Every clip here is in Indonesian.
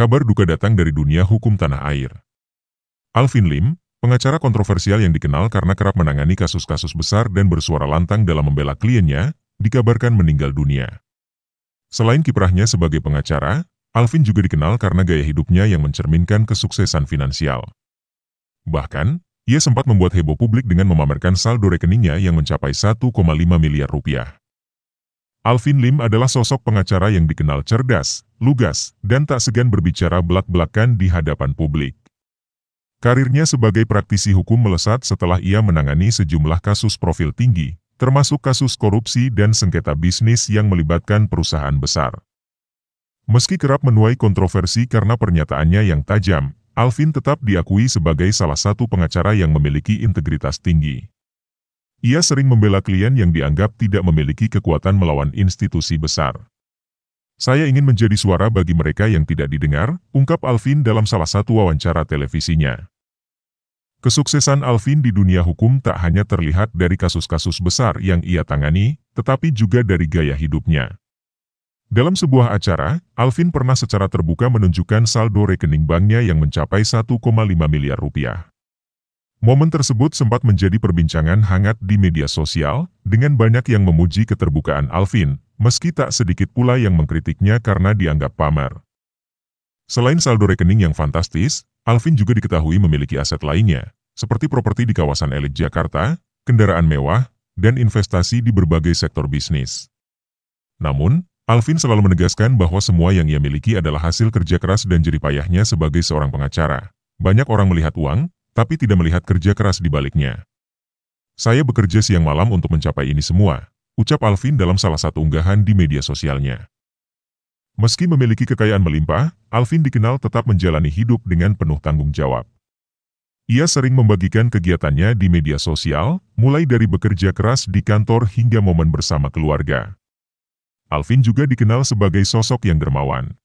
Kabar duka datang dari dunia hukum tanah air. Alvin Lim, pengacara kontroversial yang dikenal karena kerap menangani kasus-kasus besar dan bersuara lantang dalam membela kliennya, dikabarkan meninggal dunia. Selain kiprahnya sebagai pengacara, Alvin juga dikenal karena gaya hidupnya yang mencerminkan kesuksesan finansial. Bahkan, ia sempat membuat heboh publik dengan memamerkan saldo rekeningnya yang mencapai 1,5 miliar rupiah. Alvin Lim adalah sosok pengacara yang dikenal cerdas, lugas, dan tak segan berbicara belak-belakan di hadapan publik. Karirnya sebagai praktisi hukum melesat setelah ia menangani sejumlah kasus profil tinggi, termasuk kasus korupsi dan sengketa bisnis yang melibatkan perusahaan besar. Meski kerap menuai kontroversi karena pernyataannya yang tajam, Alvin tetap diakui sebagai salah satu pengacara yang memiliki integritas tinggi. Ia sering membela klien yang dianggap tidak memiliki kekuatan melawan institusi besar. "Saya ingin menjadi suara bagi mereka yang tidak didengar," ungkap Alvin dalam salah satu wawancara televisinya. Kesuksesan Alvin di dunia hukum tak hanya terlihat dari kasus-kasus besar yang ia tangani, tetapi juga dari gaya hidupnya. Dalam sebuah acara, Alvin pernah secara terbuka menunjukkan saldo rekening banknya yang mencapai 1,5 miliar rupiah. Momen tersebut sempat menjadi perbincangan hangat di media sosial, dengan banyak yang memuji keterbukaan Alvin, meski tak sedikit pula yang mengkritiknya karena dianggap pamer. Selain saldo rekening yang fantastis, Alvin juga diketahui memiliki aset lainnya, seperti properti di kawasan elit Jakarta, kendaraan mewah, dan investasi di berbagai sektor bisnis. Namun, Alvin selalu menegaskan bahwa semua yang ia miliki adalah hasil kerja keras dan jerih payahnya sebagai seorang pengacara. Banyak orang melihat uang, tapi tidak melihat kerja keras di baliknya. "Saya bekerja siang malam untuk mencapai ini semua," ucap Alvin dalam salah satu unggahan di media sosialnya. Meski memiliki kekayaan melimpah, Alvin dikenal tetap menjalani hidup dengan penuh tanggung jawab. Ia sering membagikan kegiatannya di media sosial, mulai dari bekerja keras di kantor hingga momen bersama keluarga. Alvin juga dikenal sebagai sosok yang dermawan.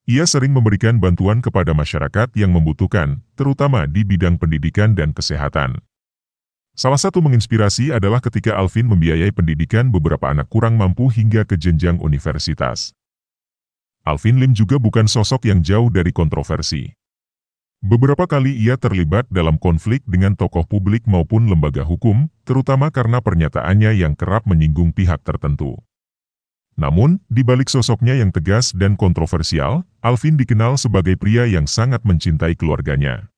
Ia sering memberikan bantuan kepada masyarakat yang membutuhkan, terutama di bidang pendidikan dan kesehatan. Salah satu menginspirasi adalah ketika Alvin membiayai pendidikan beberapa anak kurang mampu hingga ke jenjang universitas. Alvin Lim juga bukan sosok yang jauh dari kontroversi. Beberapa kali ia terlibat dalam konflik dengan tokoh publik maupun lembaga hukum, terutama karena pernyataannya yang kerap menyinggung pihak tertentu. Namun, di balik sosoknya yang tegas dan kontroversial, Alvin dikenal sebagai pria yang sangat mencintai keluarganya.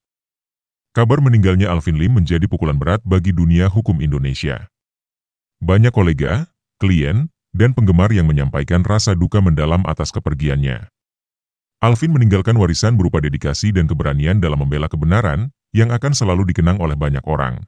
Kabar meninggalnya Alvin Lim menjadi pukulan berat bagi dunia hukum Indonesia. Banyak kolega, klien, dan penggemar yang menyampaikan rasa duka mendalam atas kepergiannya. Alvin meninggalkan warisan berupa dedikasi dan keberanian dalam membela kebenaran, yang akan selalu dikenang oleh banyak orang.